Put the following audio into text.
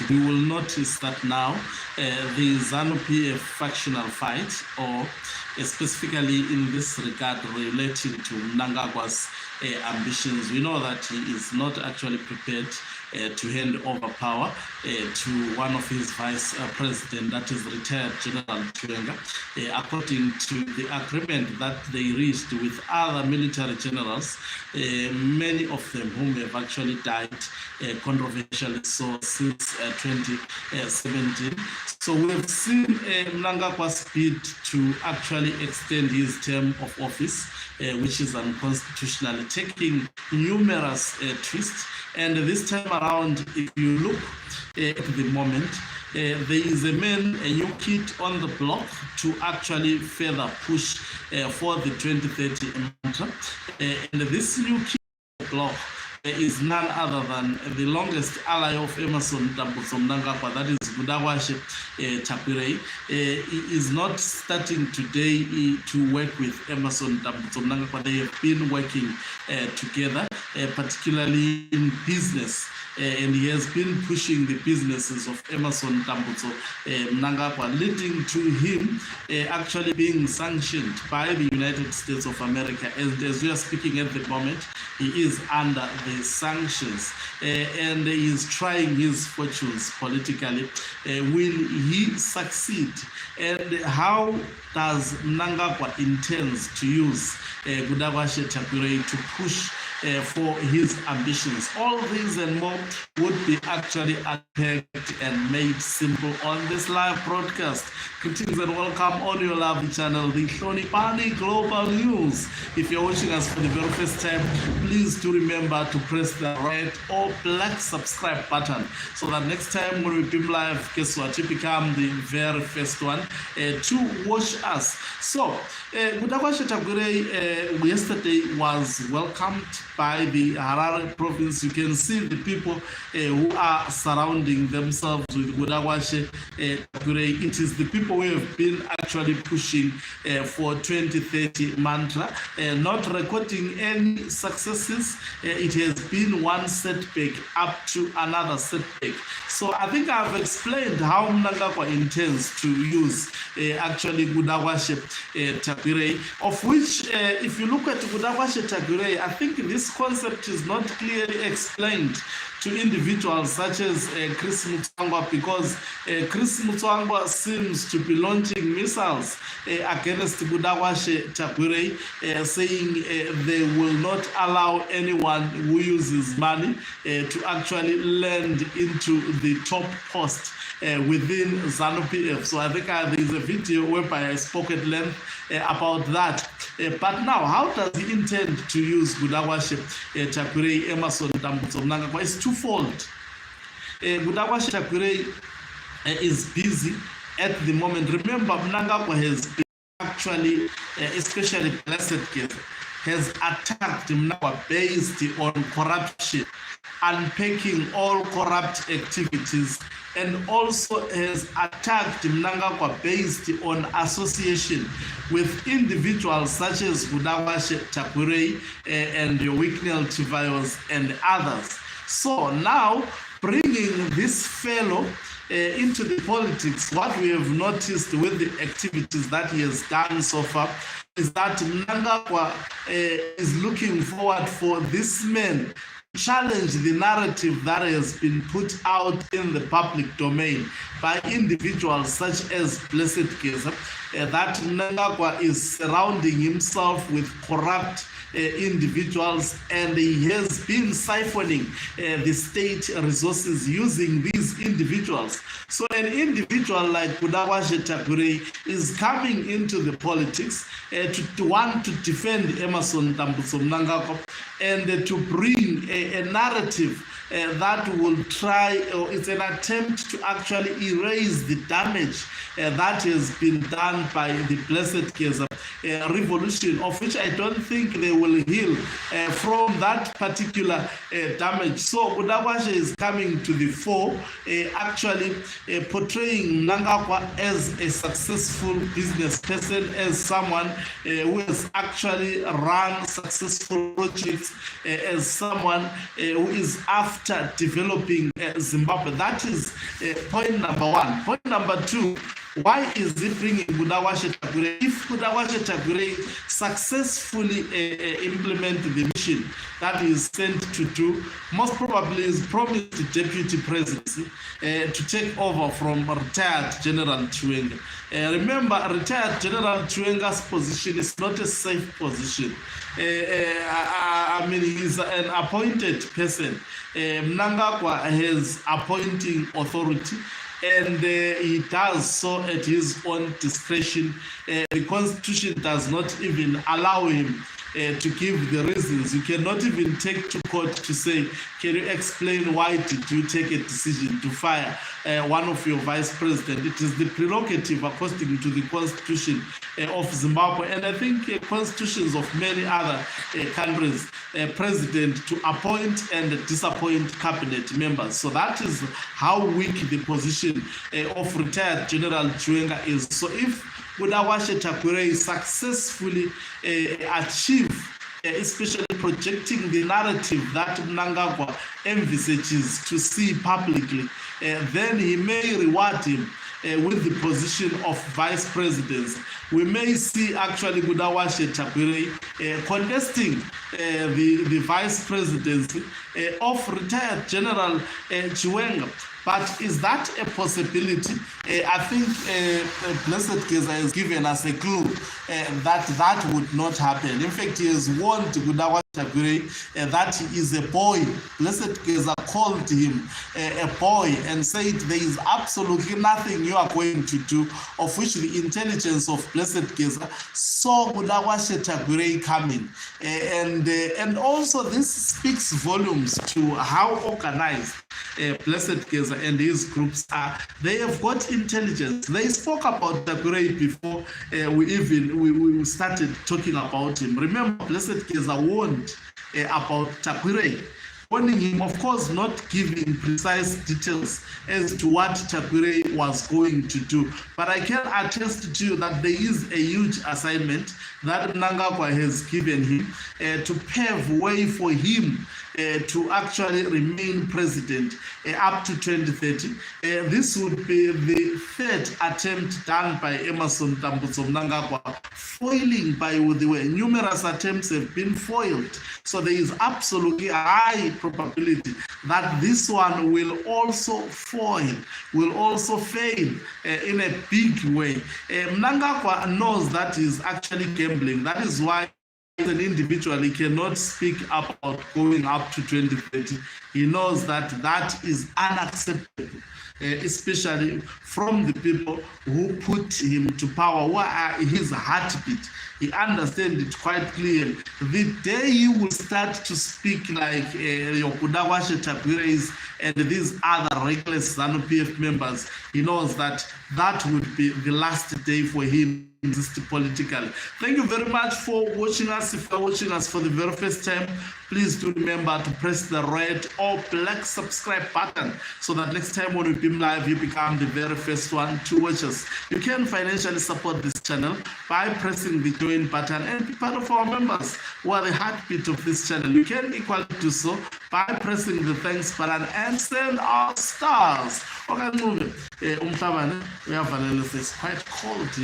you will notice that now the ZANU-PF factional fight, or specifically in this regard relating to Mnangagwa's ambitions, we know that he is not actually prepared to hand over power to one of his vice president, that is retired General Chiwenga, according to the agreement that they reached with other military generals, many of them whom have actually died controversially so since 2017. So we have seen Mnangagwa's bid to actually extend his term of office, which is unconstitutional, taking numerous twists. And this time around, if you look at the moment, there is a new kid on the block to actually further push for the 2030 mantra. And this new kid on the block is none other than the longest ally of Emerson Mnangagwa, that is Kudakwashe Tagwireyi. He is not starting today to work with Emerson Mnangagwa. They have been working together, particularly in business. And he has been pushing the businesses of Emerson Mnangagwa, leading to him actually being sanctioned by the United States of America. As we are speaking at the moment, he is under the sanctions and he is trying his fortunes politically. Will he succeed? And how does Mnangagwa intends to use Kudakwashe Tagwireyi to push for his ambitions? All these and more would be actually unpacked and made simple on this live broadcast. Greetings and welcome on your lovely channel, the Hlonipani Global News. If you're watching us for the very first time, please do remember to press the red or black subscribe button so that next time when we beam live, guess what, you become the very first one to watch us. So, Kudakwashe Tagwireyi yesterday was welcomed by the Harare province. You can see the people who are surrounding themselves with Kudakwashe Tagwireyi. It is the people who have been actually pushing for 2030 mantra, not recording any successes. It has been one setback up to another setback. So I think I've explained how Mnangagwa intends to use actually Kudakwashe Tagwireyi, of which if you look at Kudakwashe Tagwireyi, I think this concept is not clearly explained to individuals such as Chris Mutswangwa, because Chris Mutswangwa seems to be launching missiles against Kudakwashe Tagwireyi, saying they will not allow anyone who uses money to actually land into the top post within ZANU-PF. So I think there is a video whereby I spoke at length about that. But now, how does he intend to use Kudakwashe Tagwireyi, Emerson Mnangagwa? It's twofold. Kudakwashe Tagwireyi is busy at the moment. Remember, Mnangagwa has been actually, especially Blessed Case, has attacked Mnangagwa based on corruption, unpacking all corrupt activities, and also has attacked Mnangagwa based on association with individuals such as Kudakwashe Tagwireyi and Wicknell Tivayos and others. So now, bringing this fellow into the politics, what we have noticed with the activities that he has done so far is that Mnangagwa is looking forward for this man challenge the narrative that has been put out in the public domain by individuals such as Blessed Keza, that Mnangagwa is surrounding himself with corrupt individuals, and he has been siphoning the state resources using these individuals. So an individual like Kudakwashe Tagwireyi is coming into the politics to want to defend Emerson Mnangagwa and to bring a narrative that will try, or it's an attempt to actually erase the damage that has been done by the Blessed Keza revolution, of which I don't think they will heal from that particular damage. So Kudakwashe is coming to the fore, actually portraying Mnangagwa as a successful business person, as someone who has actually run successful projects, as someone who is after after developing Zimbabwe. That is point number one. Point number two, why is he bringing Kudakwashe Tagwireyi? If Kudakwashe Tagwireyi successfully implement the mission that he is sent to do, most probably is promised deputy presidency to take over from retired General Chiwenga. Remember, retired General Chiwenga's position is not a safe position. I mean, he's an appointed person. Mnangagwa has appointing authority, and he does so at his own discretion. The Constitution does not even allow him to give the reasons. You cannot even take to court to say, can you explain why did you take a decision to fire one of your vice president? It is the prerogative according to the Constitution of Zimbabwe, and I think constitutions of many other countries, president to appoint and disappoint cabinet members. So that is how weak the position of retired General Chiwenga is. So if Kudakwashe Tagwireyi successfully achieve, especially projecting the narrative that Mnangagwa envisages to see publicly, then he may reward him with the position of vice president. We may see actually Kudakwashe Tagwireyi contesting the vice presidency of retired General Chiwenga. But is that a possibility? I think Blessed Geza has given us a clue that would not happen. In fact, he has warned Kudakwashe Tagwireyi that he is a boy. Blessed Geza called him a boy and said there is absolutely nothing you are going to do, of which the intelligence of Blessed Geza saw Kudakwashe Tagwireyi coming. And also this speaks volumes to how organized Blessed Geza and his groups are. They have got intelligence. They spoke about Tagwireyi before we started talking about him. Remember, Blessed Geza warned about Tagwireyi, warning him, of course, not giving precise details as to what Tagwireyi was going to do. But I can attest to you that there is a huge assignment that Mnangagwa has given him to pave way for him to actually remain president up to 2030. This would be the third attempt done by Emmerson Mnangagwa, foiling by the way. Numerous attempts have been foiled. So there is absolutely a high probability that this one will also foil, will also fail in a big way. Mnangagwa knows that he's actually gambling. That is why as an individual, he cannot speak about going up to 2030. He knows that that is unacceptable, especially from the people who put him to power, who are his heartbeat. He understands it quite clearly. The day he will start to speak like your Kudakwashe Tagwireyi and these other reckless ZANU-PF members, he knows that that would be the last day for him politically. Thank you very much for watching us. If you're watching us for the very first time, please do remember to press the red or black subscribe button so that next time when we beam live, you become the very first one to watch us. You can financially support this channel by pressing the join button and be part of our members who are the heartbeat of this channel. You can equally do so by pressing the thanks button and send our stars. Okay, moving. It's quite cold here.